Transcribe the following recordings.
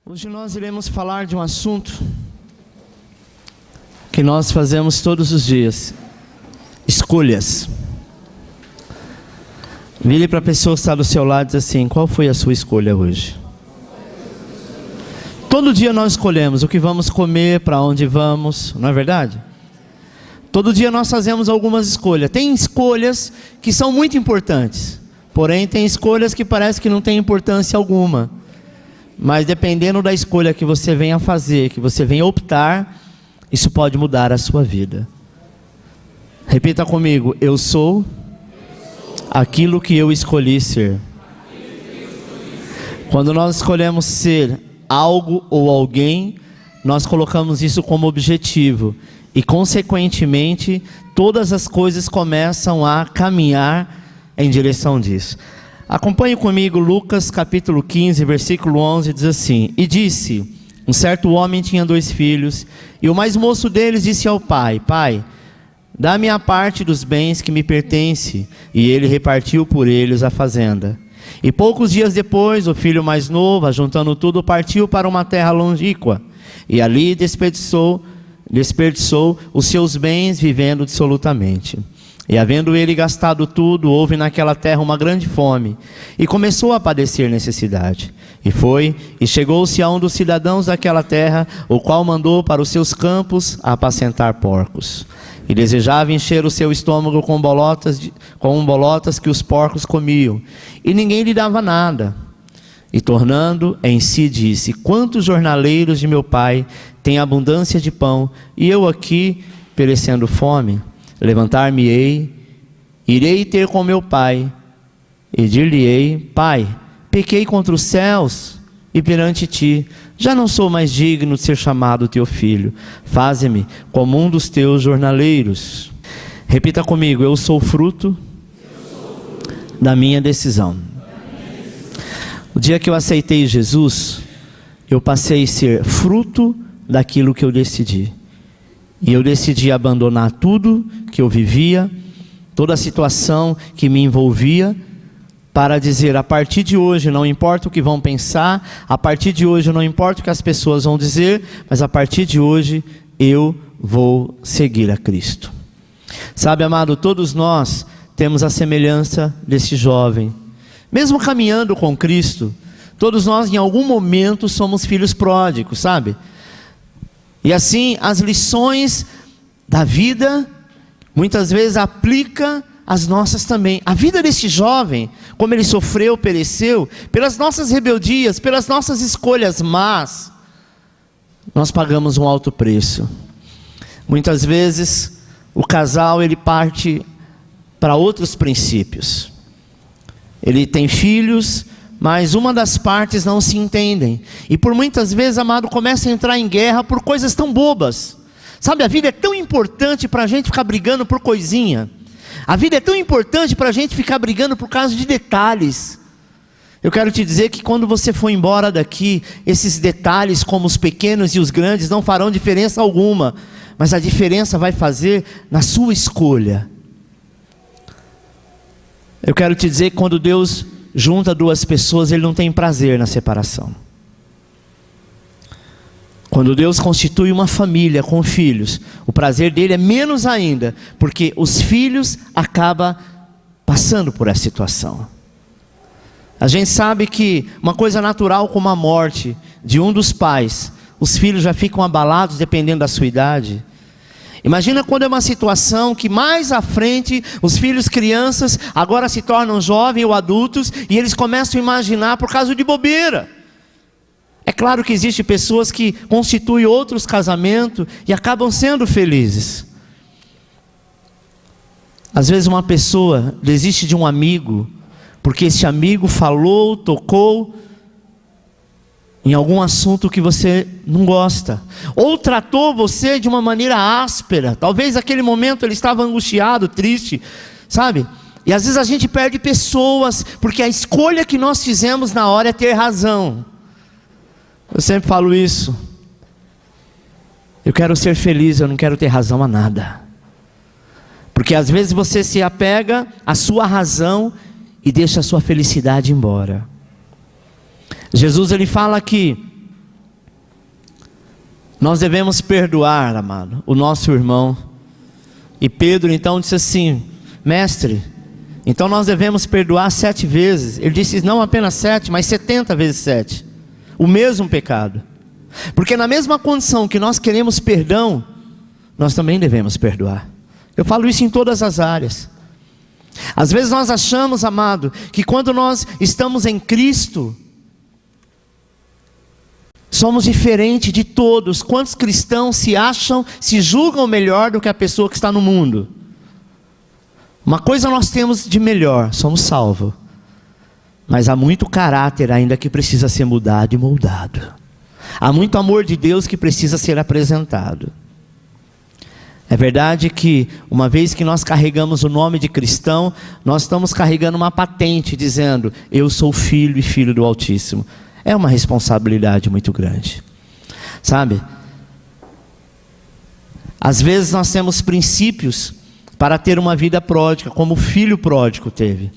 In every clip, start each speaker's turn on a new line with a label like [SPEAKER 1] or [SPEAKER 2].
[SPEAKER 1] Hoje nós iremos falar de um assunto que nós fazemos todos os dias: escolhas. Vire para a pessoa que está do seu lado e diz assim: qual foi a sua escolha hoje? Todo dia nós escolhemos o que vamos comer, para onde vamos, não é verdade? Todo dia nós fazemos algumas escolhas. Tem escolhas que são muito importantes, porém tem escolhas que parece que não tem importância alguma. Mas dependendo da escolha que você venha fazer, que você venha optar, isso pode mudar a sua vida. Repita comigo: eu sou aquilo que eu escolhi ser. Quando nós escolhemos ser algo ou alguém, nós colocamos isso como objetivo. E consequentemente, todas as coisas começam a caminhar em direção disso. Acompanhe comigo Lucas capítulo 15, versículo 11, diz assim: E disse, um certo homem tinha 2 filhos, e o mais moço deles disse ao pai: Pai, dá-me a parte dos bens que me pertence. E ele repartiu por eles a fazenda. E poucos dias depois, o filho mais novo, ajuntando tudo, partiu para uma terra longínqua, e ali desperdiçou os seus bens, vivendo dissolutamente. E havendo ele gastado tudo, houve naquela terra uma grande fome, e começou a padecer necessidade. E foi, e chegou-se a um dos cidadãos daquela terra, o qual mandou para os seus campos a apacentar porcos. E desejava encher o seu estômago com bolotas que os porcos comiam, e ninguém lhe dava nada. E tornando em si disse: quantos jornaleiros de meu pai têm abundância de pão, e eu aqui perecendo fome? Levantar-me-ei, irei ter com meu pai, e dir-lhe-ei: Pai, pequei contra os céus e perante ti, já não sou mais digno de ser chamado teu filho, faze-me como um dos teus jornaleiros. Repita comigo: eu sou fruto da minha decisão. O dia que eu aceitei Jesus, eu passei a ser fruto daquilo que eu decidi. E eu decidi abandonar tudo que eu vivia, toda a situação que me envolvia, para dizer: a partir de hoje, não importa o que vão pensar, a partir de hoje, não importa o que as pessoas vão dizer, mas a partir de hoje, eu vou seguir a Cristo. Sabe, amado, todos nós temos a semelhança desse jovem. Mesmo caminhando com Cristo, todos nós em algum momento somos filhos pródigos, sabe? E assim, as lições da vida, muitas vezes aplica as nossas também. A vida desse jovem, como ele sofreu, pereceu, pelas nossas rebeldias, pelas nossas escolhas más, nós pagamos um alto preço. Muitas vezes, o casal, ele parte para outros princípios. Ele tem filhos, mas uma das partes não se entendem. E por muitas vezes, amado, começa a entrar em guerra por coisas tão bobas. Sabe, a vida é tão importante para a gente ficar brigando por coisinha. A vida é tão importante para a gente ficar brigando por causa de detalhes. Eu quero te dizer que quando você for embora daqui, esses detalhes, como os pequenos e os grandes, não farão diferença alguma. Mas a diferença vai fazer na sua escolha. Eu quero te dizer que quando Deus junta 2 pessoas, Ele não tem prazer na separação. Quando Deus constitui uma família com filhos, o prazer dele é menos ainda, porque os filhos acabam passando por essa situação. A gente sabe que uma coisa natural como a morte de um dos pais, os filhos já ficam abalados dependendo da sua idade. Imagina quando é uma situação que mais à frente, os filhos crianças agora se tornam jovens ou adultos, e eles começam a imaginar por causa de bobeira. É claro que existem pessoas que constituem outros casamentos e acabam sendo felizes. Às vezes uma pessoa desiste de um amigo, porque esse amigo falou, tocou em algum assunto que você não gosta, ou tratou você de uma maneira áspera. Talvez naquele momento ele estava angustiado, triste, sabe? E às vezes a gente perde pessoas, porque a escolha que nós fizemos na hora é ter razão. Eu sempre falo isso: eu quero ser feliz, eu não quero ter razão a nada. Porque às vezes você se apega à sua razão e deixa a sua felicidade embora. Jesus, ele fala que Nós devemos perdoar, amado, o nosso irmão. E Pedro então disse assim: mestre, então nós devemos perdoar 7 vezes. Ele disse: não apenas 7, mas 70 vezes 7. O mesmo pecado. Porque na mesma condição que nós queremos perdão, nós também devemos perdoar. Eu falo isso em todas as áreas. Às vezes nós achamos, amado, que quando nós estamos em Cristo, somos diferentes de todos. Quantos cristãos se acham, se julgam melhor do que a pessoa que está no mundo? Uma coisa nós temos de melhor: somos salvos. Mas há muito caráter ainda que precisa ser mudado e moldado. Há muito amor de Deus que precisa ser apresentado. É verdade que uma vez que nós carregamos o nome de cristão, nós estamos carregando uma patente dizendo: eu sou filho e filho do Altíssimo. É uma responsabilidade muito grande, sabe? Às vezes nós temos princípios para ter uma vida pródiga, como o filho pródigo teve.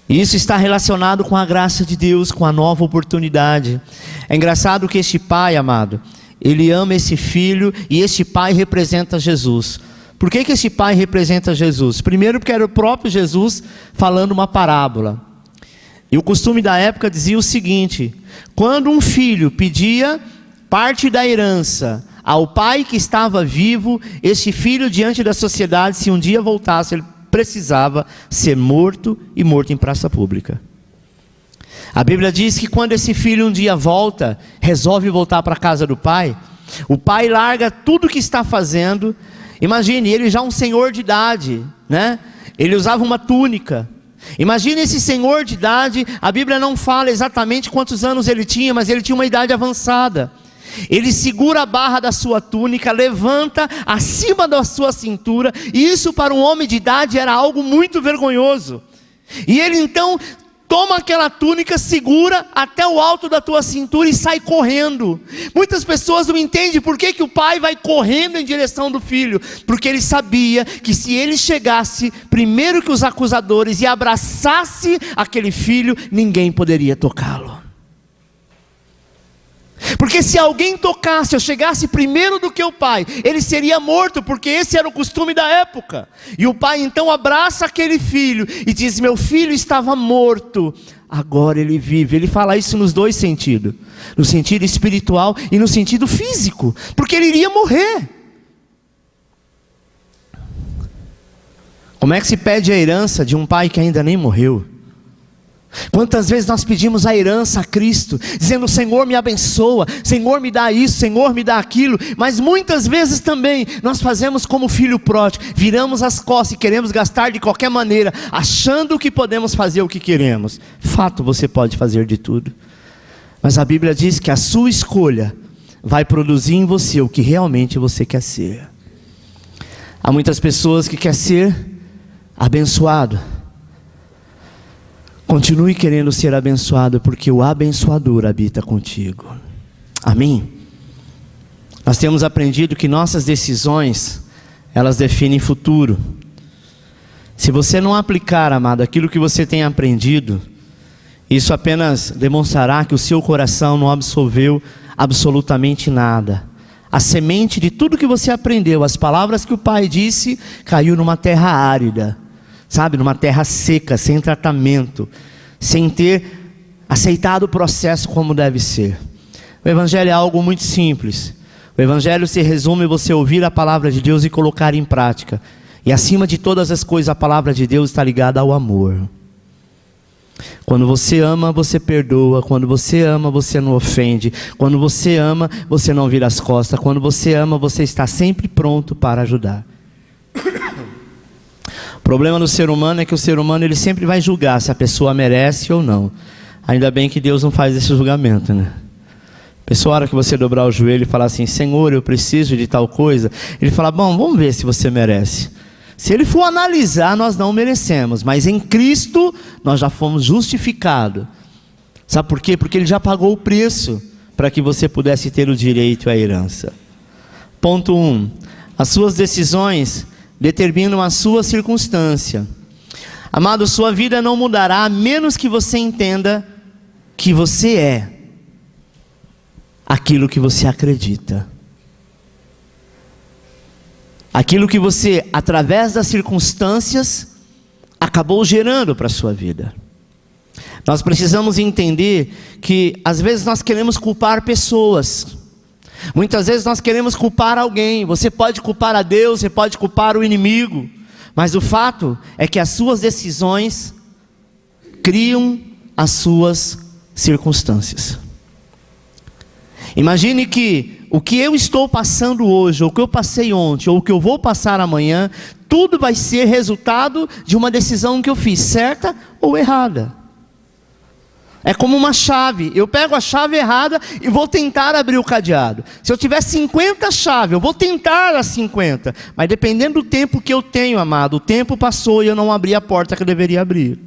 [SPEAKER 1] E isso está relacionado com a graça de Deus, com a nova oportunidade. É engraçado que este pai, amado, ele ama esse filho, e este pai representa Jesus. Por que esse pai representa Jesus? Primeiro porque era o próprio Jesus falando uma parábola. E o costume da época dizia o seguinte: quando um filho pedia parte da herança ao pai que estava vivo, esse filho, diante da sociedade, se um dia voltasse, ele precisava ser morto, e morto em praça pública. A Bíblia diz que quando esse filho um dia volta, resolve voltar para a casa do pai, o pai larga tudo que está fazendo. Imagine, ele já um senhor de idade, né? Ele usava uma túnica. Imagine esse senhor de idade. A Bíblia não fala exatamente quantos anos ele tinha, mas ele tinha uma idade avançada. Ele segura a barra da sua túnica, levanta acima da sua cintura, e isso para um homem de idade era algo muito vergonhoso. E ele então toma aquela túnica, segura até o alto da tua cintura e sai correndo. Muitas pessoas não entendem por que o pai vai correndo em direção do filho, porque ele sabia que se ele chegasse primeiro que os acusadores e abraçasse aquele filho, ninguém poderia tocá-lo. Porque se alguém tocasse ou chegasse primeiro do que o pai, ele seria morto, porque esse era o costume da época. E o pai então abraça aquele filho e diz: meu filho estava morto, agora ele vive. Ele fala isso nos dois sentidos: no sentido espiritual e no sentido físico, porque ele iria morrer. Como é que se pede a herança de um pai que ainda nem morreu? Quantas vezes nós pedimos a herança a Cristo, dizendo: Senhor, me abençoa, Senhor, me dá isso, Senhor, me dá aquilo. Mas muitas vezes também nós fazemos como o filho pródigo, viramos as costas e queremos gastar de qualquer maneira, achando que podemos fazer o que queremos. Fato, você pode fazer de tudo, mas a Bíblia diz que a sua escolha vai produzir em você o que realmente você quer ser. Há muitas pessoas que querem ser abençoado. Continue querendo ser abençoado, porque o abençoador habita contigo. Amém? Nós temos aprendido que nossas decisões, elas definem futuro. Se você não aplicar, amado, aquilo que você tem aprendido, isso apenas demonstrará que o seu coração não absorveu absolutamente nada. A semente de tudo que você aprendeu, as palavras que o pai disse, caiu numa terra árida. Sabe, numa terra seca, sem tratamento, sem ter aceitado o processo como deve ser. O Evangelho é algo muito simples. O Evangelho se resume em você ouvir a palavra de Deus e colocar em prática. E acima de todas as coisas, a palavra de Deus está ligada ao amor. Quando você ama, você perdoa. Quando você ama, você não ofende. Quando você ama, você não vira as costas. Quando você ama, você está sempre pronto para ajudar. O problema do ser humano é que o ser humano, ele sempre vai julgar se a pessoa merece ou não. Ainda bem que Deus não faz esse julgamento, né? A pessoa, a hora que você dobrar o joelho e falar assim: Senhor, eu preciso de tal coisa, ele fala: bom, vamos ver se você merece. Se ele for analisar, nós não merecemos, mas em Cristo nós já fomos justificados. Sabe por quê? Porque ele já pagou o preço para que você pudesse ter o direito à herança. Ponto 1. As suas decisões determinam a sua circunstância. Amado, sua vida não mudará a menos que você entenda que você é. aquilo que você acredita. Aquilo que você, através das circunstâncias, acabou gerando para a sua vida. Nós precisamos entender que às vezes nós queremos culpar pessoas. Muitas vezes nós queremos culpar alguém. Você pode culpar a Deus, você pode culpar o inimigo. Mas o fato é que as suas decisões criam as suas circunstâncias. Imagine que o que eu estou passando hoje, ou o que eu passei ontem, ou o que eu vou passar amanhã, tudo vai ser resultado de uma decisão que eu fiz, certa ou errada. É como uma chave. Eu pego a chave errada e vou tentar abrir o cadeado. Se eu tiver 50 chaves, eu vou tentar as 50. Mas dependendo do tempo que eu tenho, amado, o tempo passou e eu não abri a porta que eu deveria abrir.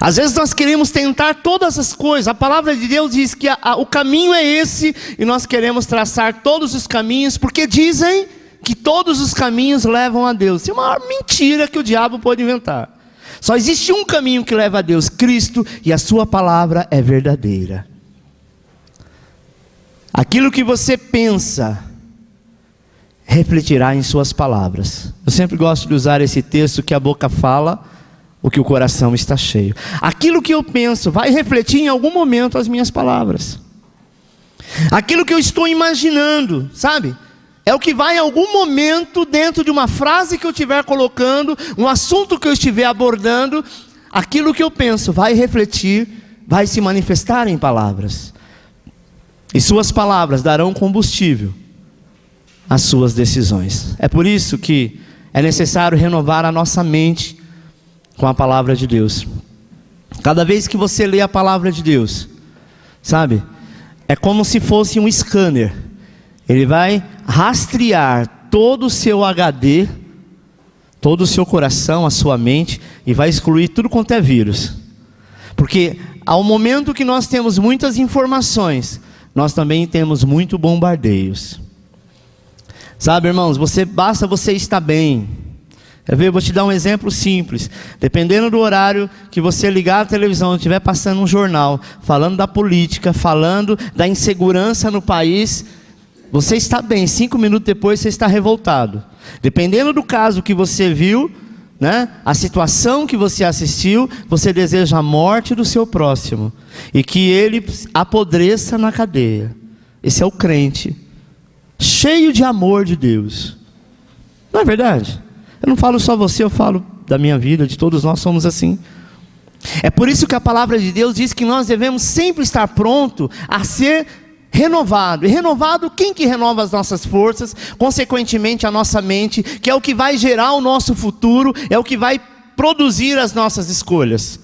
[SPEAKER 1] Às vezes nós queremos tentar todas as coisas. A palavra de Deus diz que o caminho é esse, e nós queremos traçar todos os caminhos, porque dizem que todos os caminhos levam a Deus. Isso é uma mentira que o diabo pode inventar. Só existe um caminho que leva a Deus, Cristo, e a sua palavra é verdadeira. Aquilo que você pensa refletirá em suas palavras. Eu sempre gosto de usar esse texto que a boca fala o que o coração está cheio. Aquilo que eu penso vai refletir em algum momento as minhas palavras. Aquilo que eu estou imaginando, sabe? É o que vai em algum momento, dentro de uma frase que eu estiver colocando, um assunto que eu estiver abordando, aquilo que eu penso vai refletir, vai se manifestar em palavras. E suas palavras darão combustível às suas decisões. É por isso que é necessário renovar a nossa mente com a palavra de Deus. Cada vez que você lê a palavra de Deus, sabe? É como se fosse um scanner. Ele vai rastrear todo o seu HD, todo o seu coração, a sua mente, e vai excluir tudo quanto é vírus. Porque ao momento que nós temos muitas informações, nós também temos muito bombardeios. Sabe, irmãos, basta você estar bem. Quer ver? Eu vou te dar um exemplo simples. Dependendo do horário que você ligar a televisão, estiver passando um jornal, falando da política, falando da insegurança no país, você está bem, 5 minutos depois você está revoltado. Dependendo do caso que você viu, né, a situação que você assistiu, você deseja a morte do seu próximo, e que ele apodreça na cadeia. Esse é o crente, cheio de amor de Deus. Não é verdade? Eu não falo só você, eu falo da minha vida, de todos nós somos assim. É por isso que a palavra de Deus diz que nós devemos sempre estar pronto a ser renovado. E renovado, quem que renova as nossas forças? Consequentemente a nossa mente, que é o que vai gerar o nosso futuro, é o que vai produzir as nossas escolhas.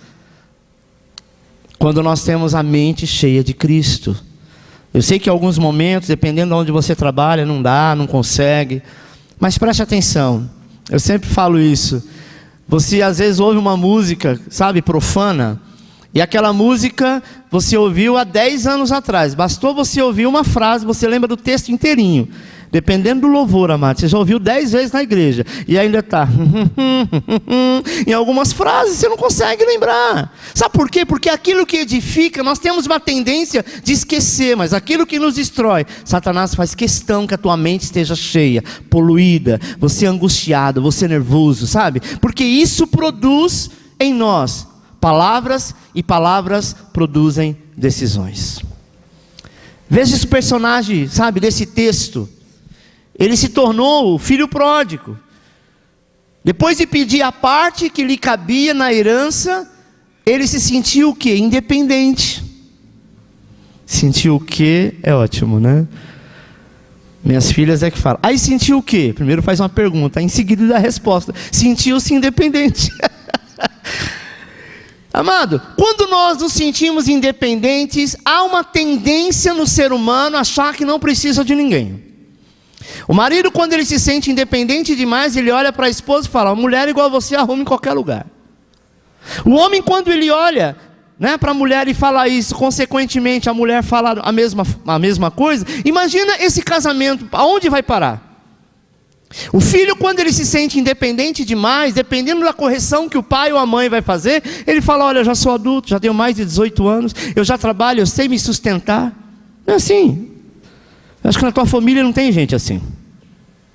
[SPEAKER 1] Quando nós temos a mente cheia de Cristo. Eu sei que em alguns momentos, dependendo de onde você trabalha, não dá, não consegue. Mas preste atenção. Eu sempre falo isso. Você às vezes ouve uma música, sabe, profana, e aquela música você ouviu há 10 anos atrás. Bastou você ouvir uma frase, você lembra do texto inteirinho. Dependendo do louvor, amado, você já ouviu 10 vezes na igreja e ainda está em algumas frases você não consegue lembrar. Sabe por quê? Porque aquilo que edifica, nós temos uma tendência de esquecer, mas aquilo que nos destrói, Satanás faz questão que a tua mente esteja cheia, poluída, você angustiado, você nervoso, sabe? Porque isso produz em nós palavras, e palavras produzem decisões. Veja esse personagem, sabe, desse texto. Ele se tornou o filho pródigo. Depois de pedir a parte que lhe cabia na herança, ele se sentiu o quê? Independente. Sentiu o quê? É ótimo, né? Minhas filhas é que falam. Aí sentiu o quê? Primeiro faz uma pergunta, aí em seguida dá a resposta. Sentiu-se independente. Amado, quando nós nos sentimos independentes, há uma tendência no ser humano a achar que não precisa de ninguém. O marido, quando ele se sente independente demais, ele olha para a esposa e fala: uma mulher igual a você arruma em qualquer lugar. O homem, quando ele olha, né, para a mulher e fala isso, consequentemente a mulher fala a mesma coisa, imagina esse casamento, aonde vai parar? O filho, quando ele se sente independente demais, dependendo da correção que o pai ou a mãe vai fazer, ele fala: olha, eu já sou adulto, já tenho mais de 18 anos, eu já trabalho, eu sei me sustentar. Não é assim. Eu acho que na tua família não tem gente assim.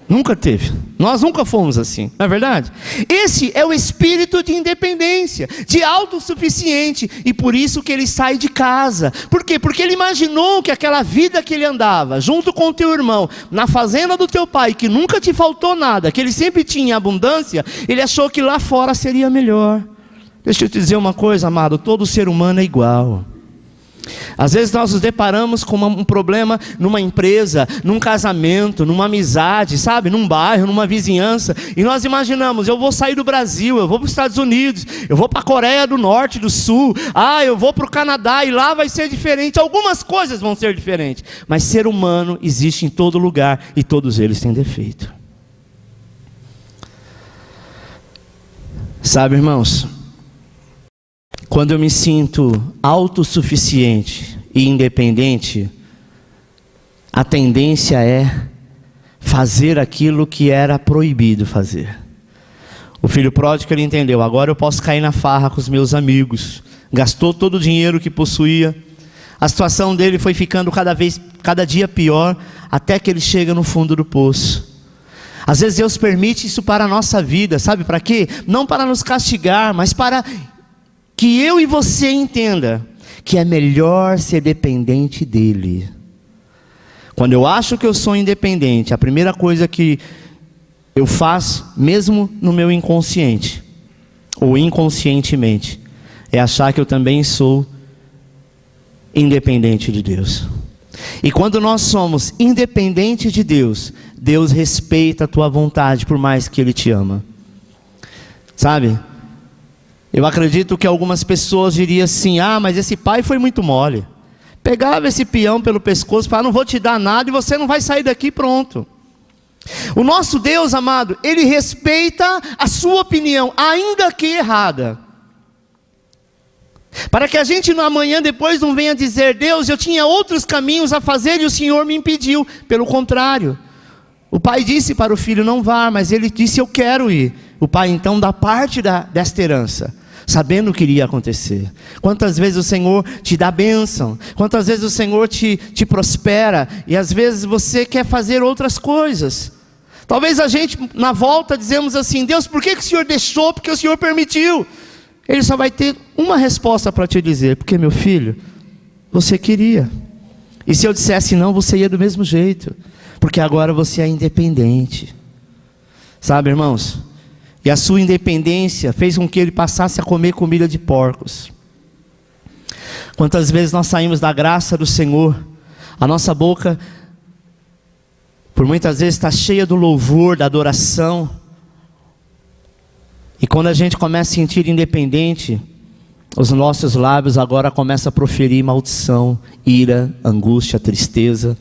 [SPEAKER 1] Nunca teve. Nós nunca fomos assim, não é verdade? Esse é o espírito de independência, de autossuficiente, e por isso que ele sai de casa. Por quê? Porque ele imaginou que aquela vida que ele andava, junto com o teu irmão, na fazenda do teu pai, que nunca te faltou nada, que ele sempre tinha abundância, ele achou que lá fora seria melhor. Deixa eu te dizer uma coisa, amado, todo ser humano é igual. Às vezes nós nos deparamos com um problema numa empresa, num casamento, numa amizade, sabe? Num bairro, numa vizinhança. E nós imaginamos, eu vou sair do Brasil, eu vou para os Estados Unidos, eu vou para a Coreia do Norte, do Sul. Eu vou para o Canadá e lá vai ser diferente. Algumas coisas vão ser diferentes. Mas ser humano existe em todo lugar e todos eles têm defeito. Sabe, irmãos? Quando eu me sinto autossuficiente e independente, a tendência é fazer aquilo que era proibido fazer. O filho pródigo, ele entendeu, agora eu posso cair na farra com os meus amigos. Gastou todo o dinheiro que possuía. A situação dele foi ficando cada dia pior, até que ele chega no fundo do poço. Às vezes Deus permite isso para a nossa vida, sabe para quê? Não para nos castigar, mas para que eu e você entenda que é melhor ser dependente dele. Quando eu acho que eu sou independente, a primeira coisa que eu faço, mesmo no meu inconsciente, ou inconscientemente, é achar que eu também sou independente de Deus. E quando nós somos independentes de Deus, Deus respeita a tua vontade, por mais que Ele te ama. Sabe? Eu acredito que algumas pessoas diriam assim, mas esse pai foi muito mole. Pegava esse peão pelo pescoço e falava, não vou te dar nada e você não vai sair daqui, pronto. O nosso Deus, amado, Ele respeita a sua opinião, ainda que errada. Para que a gente no amanhã depois não venha dizer, Deus, eu tinha outros caminhos a fazer e o Senhor me impediu. Pelo contrário, o pai disse para o filho, não vá, mas ele disse, eu quero ir. O pai então dá parte desta herança, sabendo o que iria acontecer. Quantas vezes o Senhor te dá bênção, quantas vezes o Senhor te prospera, e às vezes você quer fazer outras coisas. Talvez a gente na volta dizemos assim, Deus, por que o Senhor deixou? Porque o Senhor permitiu. Ele só vai ter uma resposta para te dizer, porque meu filho, você queria. E se eu dissesse não, você ia do mesmo jeito, porque agora você é independente. Sabe, irmãos? E a sua independência fez com que ele passasse a comer comida de porcos. Quantas vezes nós saímos da graça do Senhor, a nossa boca, por muitas vezes está cheia do louvor, da adoração, e quando a gente começa a sentir independente, os nossos lábios agora começam a proferir maldição, ira, angústia, tristeza.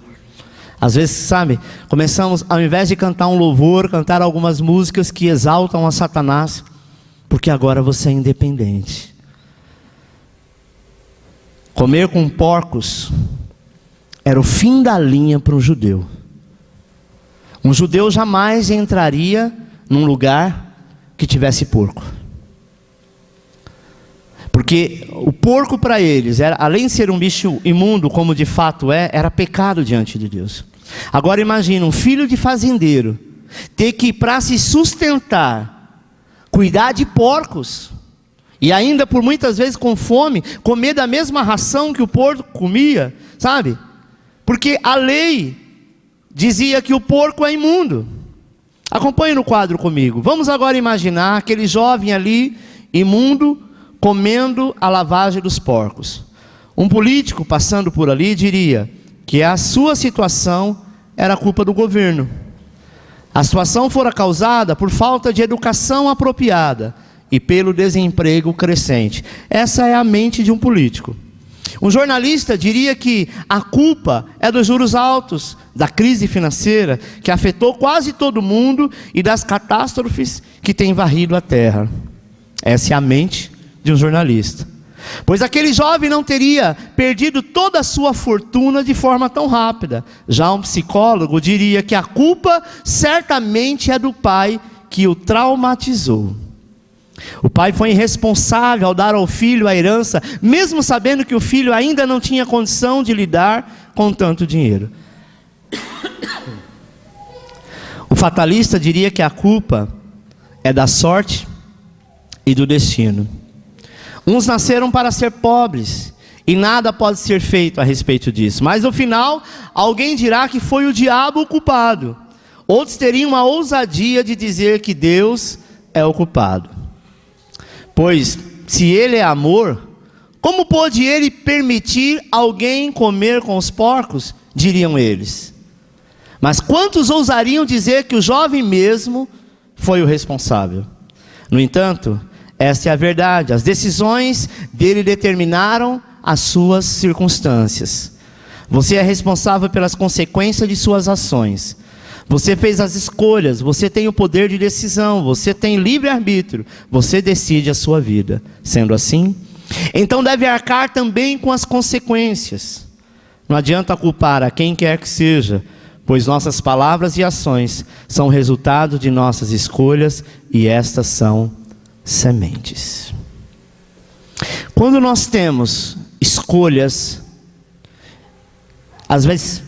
[SPEAKER 1] Às vezes, sabe, começamos, ao invés de cantar um louvor, cantar algumas músicas que exaltam a Satanás, porque agora você é independente. Comer com porcos era o fim da linha para um judeu. Um judeu jamais entraria num lugar que tivesse porco. Porque o porco para eles, além de ser um bicho imundo, como de fato era pecado diante de Deus. Agora imagina, um filho de fazendeiro, ter que, para se sustentar, cuidar de porcos, e ainda por muitas vezes com fome, comer da mesma ração que o porco comia, sabe? Porque a lei dizia que o porco é imundo. Acompanhe no quadro comigo. Vamos agora imaginar aquele jovem ali, imundo, comendo a lavagem dos porcos. Um político passando por ali diria que a sua situação era culpa do governo. A situação fora causada por falta de educação apropriada e pelo desemprego crescente. Essa é a mente de um político. Um jornalista diria que a culpa é dos juros altos, da crise financeira que afetou quase todo mundo e das catástrofes que têm varrido a terra. Essa é a mente de um jornalista. Pois aquele jovem não teria perdido toda a sua fortuna de forma tão rápida. Já um psicólogo diria que a culpa certamente é do pai que o traumatizou. O pai foi irresponsável ao dar ao filho a herança, mesmo sabendo que o filho ainda não tinha condição de lidar com tanto dinheiro. O fatalista diria que a culpa é da sorte e do destino. Uns nasceram para ser pobres e nada pode ser feito a respeito disso. Mas no final, alguém dirá que foi o diabo o culpado. Outros teriam a ousadia de dizer que Deus é o culpado. Pois, se ele é amor, como pôde ele permitir alguém comer com os porcos? Diriam eles. Mas quantos ousariam dizer que o jovem mesmo foi o responsável? No entanto, esta é a verdade. As decisões dele determinaram as suas circunstâncias. Você é responsável pelas consequências de suas ações. Você fez as escolhas, você tem o poder de decisão, você tem livre-arbítrio, você decide a sua vida. Sendo assim, então deve arcar também com as consequências. Não adianta culpar a quem quer que seja, pois nossas palavras e ações são resultado de nossas escolhas e estas são sementes. Quando nós temos escolhas, às vezes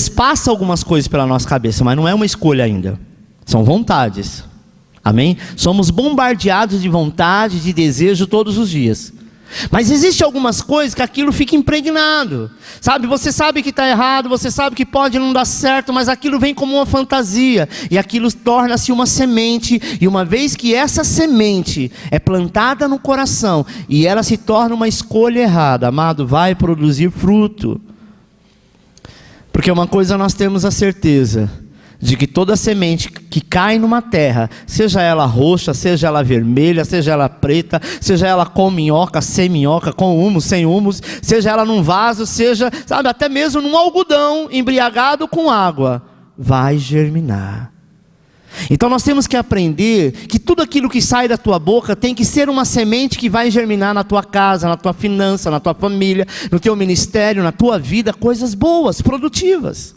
[SPEAKER 1] passa algumas coisas pela nossa cabeça, mas não é uma escolha ainda, são vontades, amém? Somos bombardeados de vontade, de desejo todos os dias, mas existe algumas coisas que aquilo fica impregnado, sabe? Você sabe que está errado, você sabe que pode não dar certo, mas aquilo vem como uma fantasia, e aquilo torna-se uma semente, e uma vez que essa semente é plantada no coração, e ela se torna uma escolha errada, amado, vai produzir fruto. Porque uma coisa nós temos a certeza, de que toda semente que cai numa terra, seja ela roxa, seja ela vermelha, seja ela preta, seja ela com minhoca, sem minhoca, com humus, sem humus, seja ela num vaso, seja, sabe, até mesmo num algodão embriagado com água, vai germinar. Então nós temos que aprender que tudo aquilo que sai da tua boca tem que ser uma semente que vai germinar na tua casa, na tua finança, na tua família, no teu ministério, na tua vida, coisas boas, produtivas.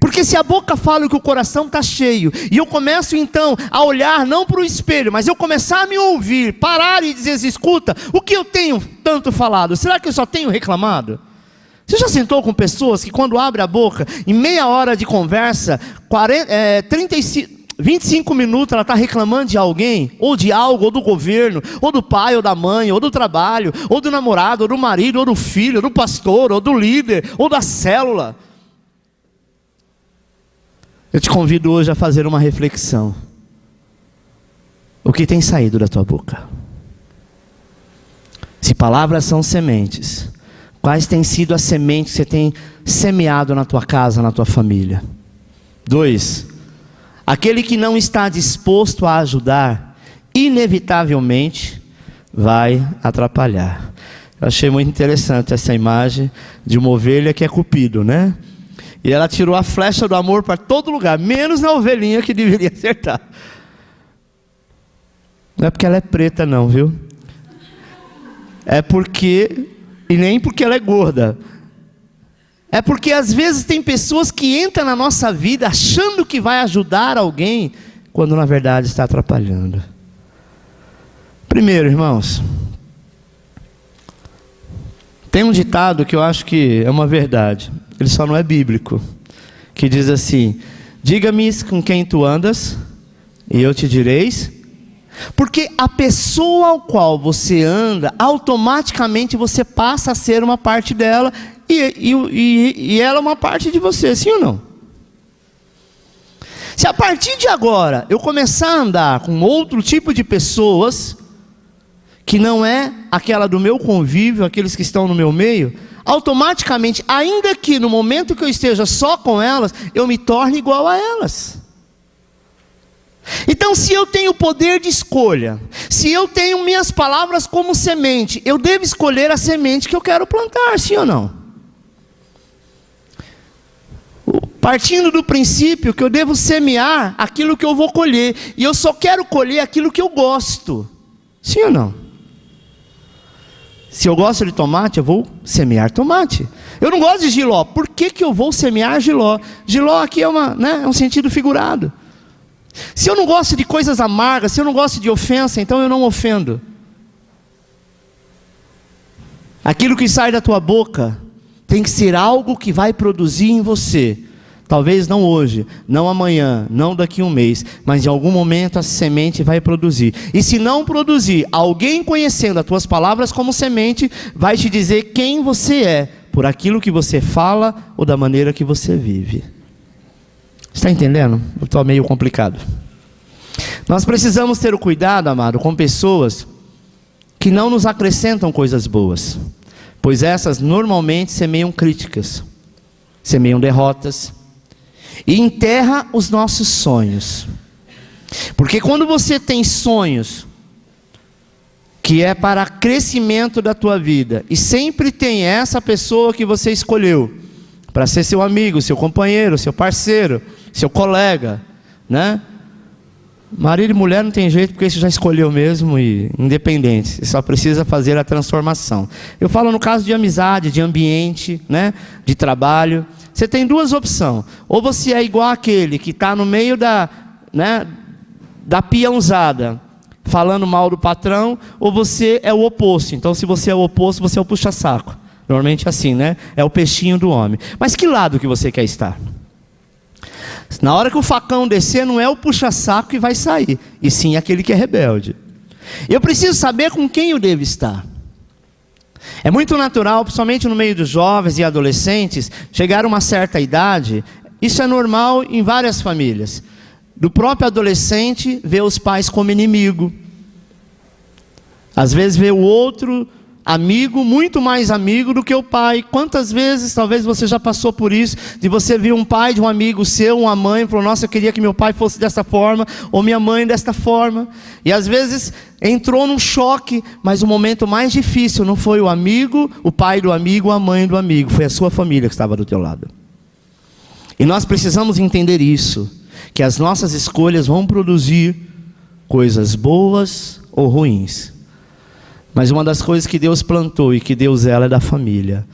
[SPEAKER 1] Porque se a boca fala que o coração está cheio, e eu começo então a olhar não para o espelho, mas eu começar a me ouvir, parar e dizer assim, escuta, o que eu tenho tanto falado? Será que eu só tenho reclamado? Você já sentou com pessoas que quando abre a boca, em meia hora de conversa, 25 minutos ela está reclamando de alguém, ou de algo, ou do governo, ou do pai, ou da mãe, ou do trabalho, ou do namorado, ou do marido, ou do filho, ou do pastor, ou do líder, ou da célula. Eu te convido hoje a fazer uma reflexão. O que tem saído da tua boca? Se palavras são sementes, quais têm sido as sementes que você tem semeado na tua casa, na tua família? 2. Aquele que não está disposto a ajudar, inevitavelmente vai atrapalhar. Eu achei muito interessante essa imagem de uma ovelha que é cupido, né? E ela tirou a flecha do amor para todo lugar, menos na ovelhinha que deveria acertar. Não é porque ela é preta não, viu? É porque, e nem porque ela é gorda. É porque às vezes tem pessoas que entram na nossa vida achando que vai ajudar alguém, quando na verdade está atrapalhando. Primeiro, irmãos, tem um ditado que eu acho que é uma verdade, ele só não é bíblico, que diz assim, diga-me com quem tu andas, e eu te direis, porque a pessoa ao qual você anda, automaticamente você passa a ser uma parte dela, e ela é uma parte de você, sim ou não? Se a partir de agora, eu começar a andar com outro tipo de pessoas, que não é aquela do meu convívio, aqueles que estão no meu meio, automaticamente, ainda que no momento que eu esteja só com elas, eu me torne igual a elas. Então, se eu tenho poder de escolha, se eu tenho minhas palavras como semente, eu devo escolher a semente que eu quero plantar, sim ou não? Partindo do princípio que eu devo semear aquilo que eu vou colher, e eu só quero colher aquilo que eu gosto, sim ou não? Se eu gosto de tomate, eu vou semear tomate. Eu não gosto de jiló, por que eu vou semear jiló? Jiló aqui é um sentido figurado. Se eu não gosto de coisas amargas, se eu não gosto de ofensa, então eu não ofendo. Aquilo que sai da tua boca tem que ser algo que vai produzir em você. Talvez não hoje, não amanhã, não daqui a um mês, mas em algum momento a semente vai produzir. E se não produzir, alguém conhecendo as tuas palavras como semente, vai te dizer quem você é, por aquilo que você fala ou da maneira que você vive. Está entendendo? Eu estou meio complicado. Nós precisamos ter o cuidado, amado, com pessoas que não nos acrescentam coisas boas, pois essas normalmente semeiam críticas, semeiam derrotas, e enterra os nossos sonhos. Porque quando você tem sonhos que é para crescimento da tua vida, e sempre tem essa pessoa que você escolheu para ser seu amigo, seu companheiro, seu parceiro, seu colega, né? Marido e mulher não tem jeito, porque você já escolheu mesmo, e independente, você só precisa fazer a transformação. Eu falo no caso de amizade, de ambiente, né? De trabalho. Você tem duas opções: ou você é igual aquele que está no meio da peãozada, falando mal do patrão, ou você é o oposto. Então, se você é o oposto, você é o puxa-saco. Normalmente é assim, né? É o peixinho do homem. Mas que lado que você quer estar? Na hora que o facão descer, não é o puxa-saco que vai sair, e sim aquele que é rebelde. Eu preciso saber com quem eu devo estar. É muito natural, principalmente no meio dos jovens e adolescentes, chegar a uma certa idade. Isso é normal em várias famílias. Do próprio adolescente, vê os pais como inimigo. Às vezes vê o outro amigo, muito mais amigo do que o pai. Quantas vezes, talvez você já passou por isso, de você ver um pai de um amigo seu, uma mãe, e falou: nossa, eu queria que meu pai fosse desta forma, ou minha mãe desta forma. E às vezes entrou num choque, mas o momento mais difícil não foi o amigo, o pai do amigo, a mãe do amigo, foi a sua família que estava do teu lado. E nós precisamos entender isso, que as nossas escolhas vão produzir coisas boas ou ruins. Mas uma das coisas que Deus plantou e que Deus zela é da família.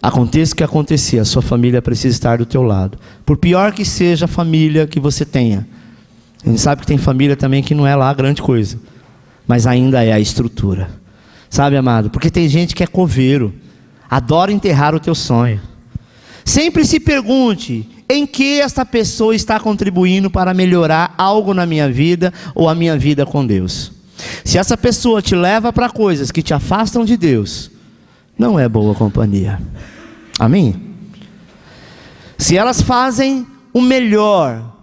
[SPEAKER 1] Aconteça o que acontecer, a sua família precisa estar do teu lado. Por pior que seja a família que você tenha. A gente sabe que tem família também que não é lá a grande coisa, mas ainda é a estrutura. Sabe, amado? Porque tem gente que é coveiro, adora enterrar o teu sonho. Sempre se pergunte: em que esta pessoa está contribuindo para melhorar algo na minha vida ou a minha vida com Deus? Se essa pessoa te leva para coisas que te afastam de Deus, não é boa companhia. Amém? Se elas fazem o melhor,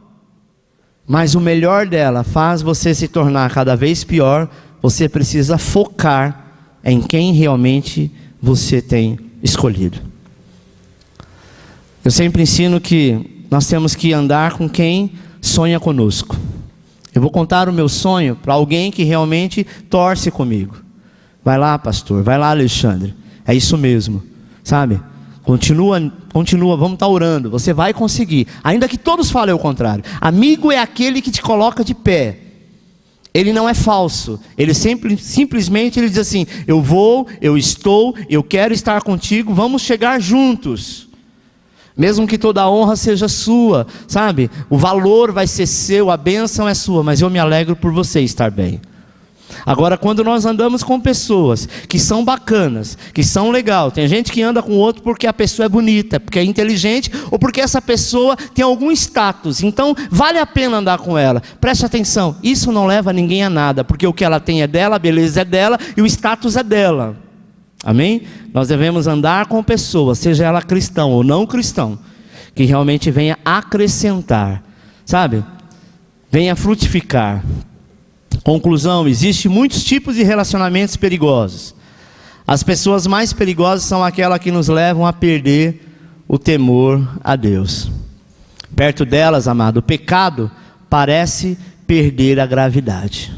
[SPEAKER 1] mas o melhor dela faz você se tornar cada vez pior, você precisa focar em quem realmente você tem escolhido. Eu sempre ensino que nós temos que andar com quem sonha conosco. Eu vou contar o meu sonho para alguém que realmente torce comigo. Vai lá, pastor, vai lá, Alexandre. É isso mesmo, sabe? Continua, vamos estar orando, você vai conseguir. Ainda que todos falem o contrário. Amigo é aquele que te coloca de pé. Ele não é falso. Ele simplesmente ele diz assim: eu vou, eu estou, eu quero estar contigo, vamos chegar juntos. Mesmo que toda a honra seja sua, sabe? O valor vai ser seu, a bênção é sua, mas eu me alegro por você estar bem. Agora, quando nós andamos com pessoas que são bacanas, que são legais, tem gente que anda com o outro porque a pessoa é bonita, porque é inteligente, ou porque essa pessoa tem algum status, então vale a pena andar com ela. Preste atenção, isso não leva ninguém a nada, porque o que ela tem é dela, a beleza é dela e o status é dela. Amém? Nós devemos andar com pessoas, seja ela cristão ou não cristão, que realmente venha acrescentar, sabe? Venha frutificar. Conclusão: existem muitos tipos de relacionamentos perigosos. As pessoas mais perigosas são aquelas que nos levam a perder o temor a Deus. Perto delas, amado, o pecado parece perder a gravidade.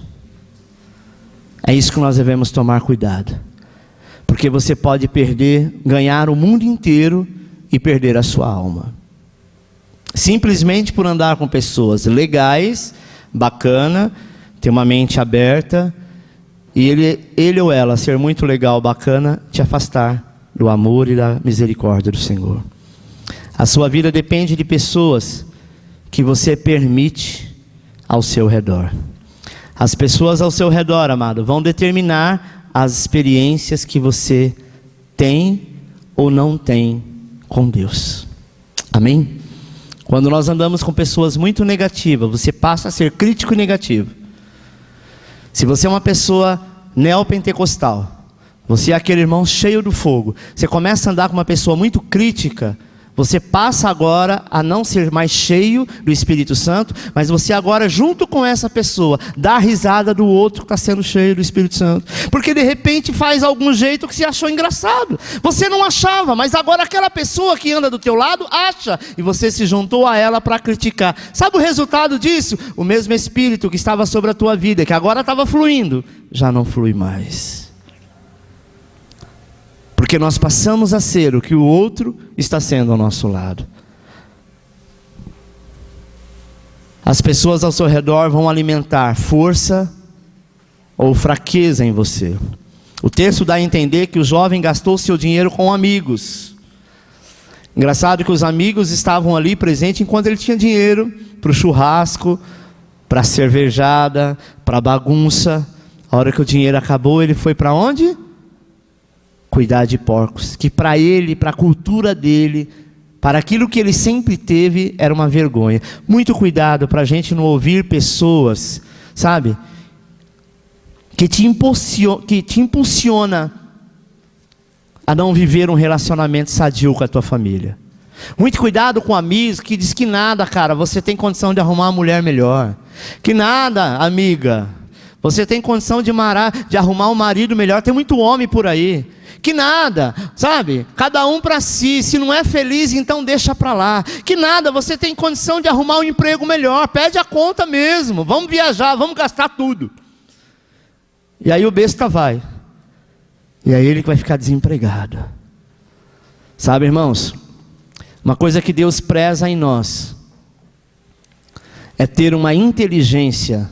[SPEAKER 1] É isso que nós devemos tomar cuidado. Porque você pode ganhar o mundo inteiro e perder a sua alma. Simplesmente por andar com pessoas legais, bacana, ter uma mente aberta, e ele ou ela ser muito legal, bacana, te afastar do amor e da misericórdia do Senhor. A sua vida depende de pessoas que você permite ao seu redor. As pessoas ao seu redor, amado, vão determinar as experiências que você tem ou não tem com Deus. Amém? Quando nós andamos com pessoas muito negativas, você passa a ser crítico e negativo. Se você é uma pessoa neopentecostal, você é aquele irmão cheio do fogo, você começa a andar com uma pessoa muito crítica, você passa agora a não ser mais cheio do Espírito Santo, mas você agora, junto com essa pessoa, dá a risada do outro que está sendo cheio do Espírito Santo. Porque de repente faz algum jeito que você achou engraçado. Você não achava, mas agora aquela pessoa que anda do teu lado acha. E você se juntou a ela para criticar. Sabe o resultado disso? O mesmo Espírito que estava sobre a tua vida, que agora estava fluindo, já não flui mais. Porque nós passamos a ser o que o outro está sendo ao nosso lado. As pessoas ao seu redor vão alimentar força ou fraqueza em você. O texto dá a entender que o jovem gastou seu dinheiro com amigos. Engraçado que os amigos estavam ali presentes enquanto ele tinha dinheiro para o churrasco, para a cervejada, para a bagunça. A hora que o dinheiro acabou, ele foi para onde? Cuidar de porcos, que para ele, para a cultura dele, para aquilo que ele sempre teve, era uma vergonha. Muito cuidado para a gente não ouvir pessoas, sabe, que te impulsiona a não viver um relacionamento sadio com a tua família. Muito cuidado com amigos que diz que nada, cara, você tem condição de arrumar uma mulher melhor. Que nada, amiga, você tem condição de arrumar um marido melhor. Tem muito homem por aí. Que nada, sabe? Cada um para si. Se não é feliz, então deixa para lá. Que nada, você tem condição de arrumar um emprego melhor. Pede a conta mesmo. Vamos viajar, vamos gastar tudo. E aí o besta vai. E aí ele vai ficar desempregado. Sabe, irmãos? Uma coisa que Deus preza em nós é ter uma inteligência,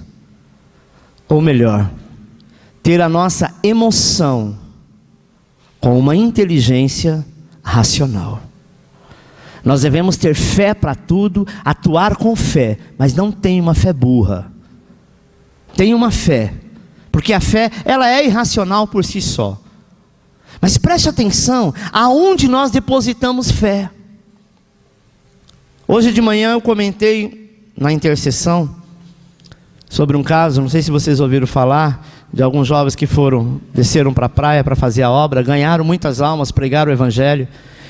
[SPEAKER 1] ou melhor, ter a nossa emoção com uma inteligência racional. Nós devemos ter fé para tudo, atuar com fé, mas não tem uma fé burra. Tem uma fé, porque a fé, ela é irracional por si só. Mas preste atenção, aonde nós depositamos fé. Hoje de manhã eu comentei na intercessão sobre um caso, não sei se vocês ouviram falar, de alguns jovens que desceram para a praia para fazer a obra, ganharam muitas almas, pregaram o evangelho,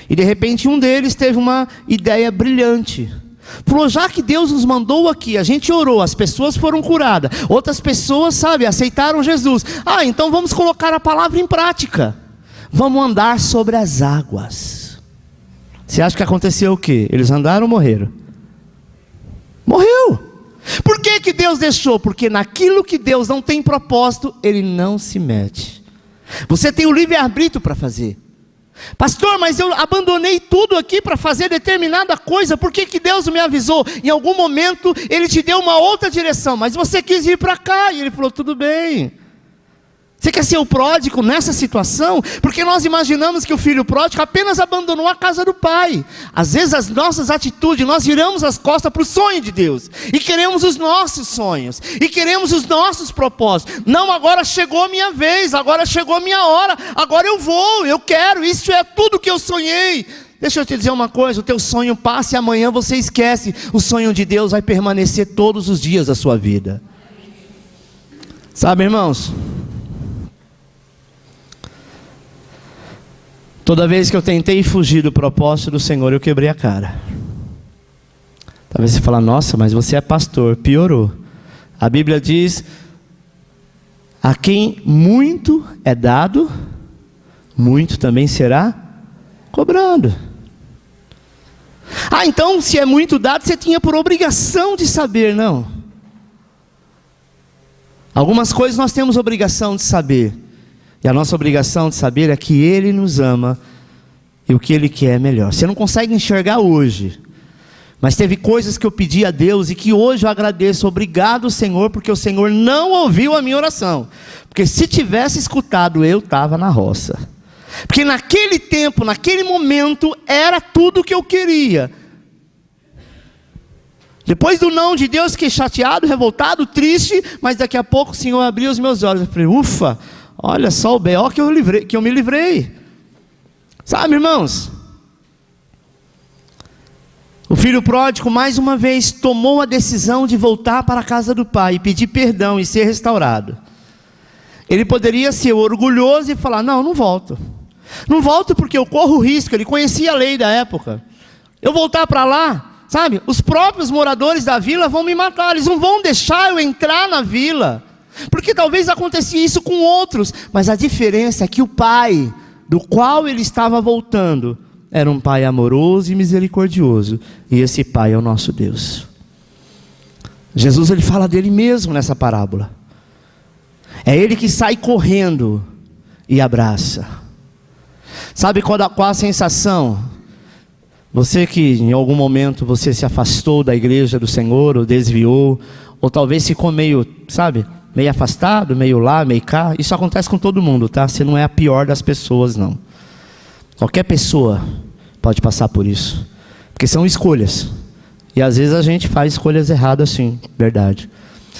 [SPEAKER 1] e de repente um deles teve uma ideia brilhante. Falou, já que Deus nos mandou aqui, a gente orou, as pessoas foram curadas, outras pessoas, sabe, aceitaram Jesus. Então vamos colocar a palavra em prática. Vamos andar sobre as águas. Você acha que aconteceu o quê? Eles andaram ou morreram? Morreu. Por que que Deus deixou? Porque naquilo que Deus não tem propósito, Ele não se mete. Você tem o livre-arbítrio para fazer. Pastor, mas eu abandonei tudo aqui para fazer determinada coisa. Por que que Deus me avisou? Em algum momento Ele te deu uma outra direção, mas você quis vir para cá. E Ele falou, tudo bem. Você quer ser o pródigo nessa situação? Porque nós imaginamos que o filho pródigo apenas abandonou a casa do pai. Às vezes as nossas atitudes, nós viramos as costas para o sonho de Deus. E queremos os nossos sonhos. E queremos os nossos propósitos. Não, agora chegou a minha vez, agora chegou a minha hora. Agora eu vou, eu quero, isso é tudo que eu sonhei. Deixa eu te dizer uma coisa, o teu sonho passa e amanhã você esquece. O sonho de Deus vai permanecer todos os dias da sua vida. Sabe, irmãos? Toda vez que eu tentei fugir do propósito do Senhor, eu quebrei a cara. Talvez você fale, nossa, mas você é pastor, piorou. A Bíblia diz, a quem muito é dado, muito também será cobrado. Então se é muito dado, você tinha por obrigação de saber, não. Algumas coisas nós temos obrigação de saber. E a nossa obrigação de saber é que Ele nos ama e o que Ele quer é melhor. Você não consegue enxergar hoje, mas teve coisas que eu pedi a Deus e que hoje eu agradeço. Obrigado, Senhor, porque o Senhor não ouviu a minha oração. Porque se tivesse escutado, eu estava na roça. Porque naquele tempo, naquele momento, era tudo o que eu queria. Depois do não de Deus, fiquei chateado, revoltado, triste, mas daqui a pouco o Senhor abriu os meus olhos. Eu falei, ufa, olha só o B.O. que eu me livrei. Sabe, irmãos? O filho pródigo, mais uma vez, tomou a decisão de voltar para a casa do pai e pedir perdão e ser restaurado. Ele poderia ser orgulhoso e falar, não volto. Não volto porque eu corro risco. Ele conhecia a lei da época. Eu voltar para lá, sabe? Os próprios moradores da vila vão me matar. Eles não vão deixar eu entrar na vila. Porque talvez acontecia isso com outros. Mas a diferença é que o pai, do qual ele estava voltando, era um pai amoroso e misericordioso. E esse pai é o nosso Deus. Jesus, ele fala dele mesmo nessa parábola. É ele que sai correndo e abraça. Sabe qual a sensação? Você que em algum momento você se afastou da igreja do Senhor, ou desviou, ou talvez ficou meio, sabe, meio afastado, meio lá, meio cá. Isso acontece com todo mundo, tá? Você não é a pior das pessoas, não. Qualquer pessoa pode passar por isso. Porque são escolhas. E às vezes a gente faz escolhas erradas, sim, verdade.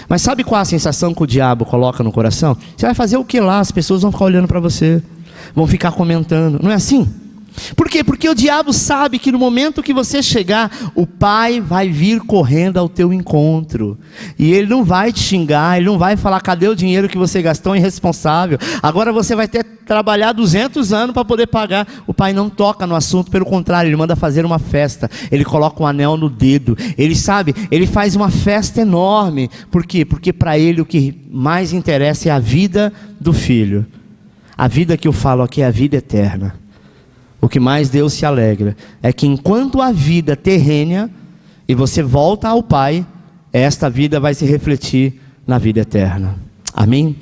[SPEAKER 1] Mas sabe qual a sensação que o diabo coloca no coração? Você vai fazer o que lá? As pessoas vão ficar olhando para você, vão ficar comentando. Não é assim? Por quê? Porque o diabo sabe que no momento que você chegar, o pai vai vir correndo ao teu encontro. E ele não vai te xingar, ele não vai falar, cadê o dinheiro que você gastou, irresponsável? Agora você vai ter que trabalhar 200 anos para poder pagar. O pai não toca no assunto, pelo contrário, ele manda fazer uma festa. Ele coloca um anel no dedo. Ele sabe, ele faz uma festa enorme. Por quê? Porque para ele o que mais interessa é a vida do filho. A vida que eu falo aqui é a vida eterna. O que mais Deus se alegra é que enquanto a vida terrena e você volta ao Pai, esta vida vai se refletir na vida eterna. Amém?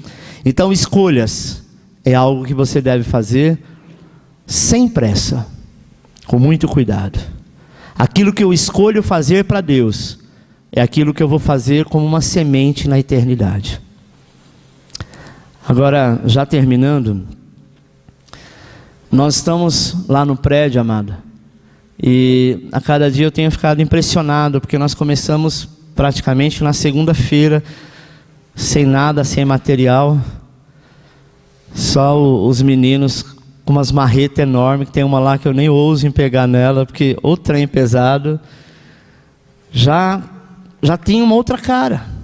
[SPEAKER 1] Então escolhas é algo que você deve fazer sem pressa, com muito cuidado. Aquilo que eu escolho fazer para Deus é aquilo que eu vou fazer como uma semente na eternidade. Agora, já terminando, nós estamos lá no prédio, amado, e a cada dia eu tenho ficado impressionado, porque nós começamos praticamente na segunda-feira, sem nada, sem material, só os meninos com umas marretas enormes, que tem uma lá que eu nem ouso em pegar nela, porque o trem pesado, já tem uma outra cara.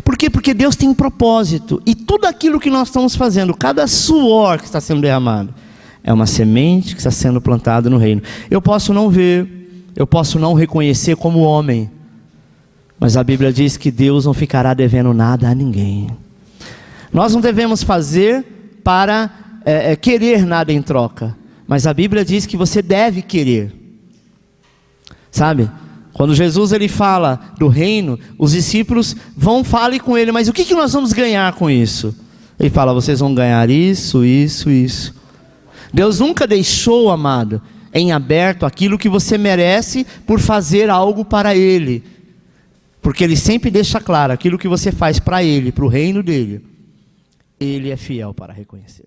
[SPEAKER 1] Por quê? Porque Deus tem um propósito. E tudo aquilo que nós estamos fazendo, cada suor que está sendo derramado, é uma semente que está sendo plantada no reino. Eu posso não ver, eu posso não reconhecer como homem, mas a Bíblia diz que Deus não ficará devendo nada a ninguém. Nós não devemos fazer para querer nada em troca, mas a Bíblia diz que você deve querer. Sabe? Quando Jesus ele fala do reino, os discípulos vão falar com ele, mas o que nós vamos ganhar com isso? Ele fala, vocês vão ganhar isso, isso, isso. Deus nunca deixou, amado, em aberto aquilo que você merece por fazer algo para Ele. Porque Ele sempre deixa claro, aquilo que você faz para Ele, para o reino dele, Ele é fiel para reconhecer.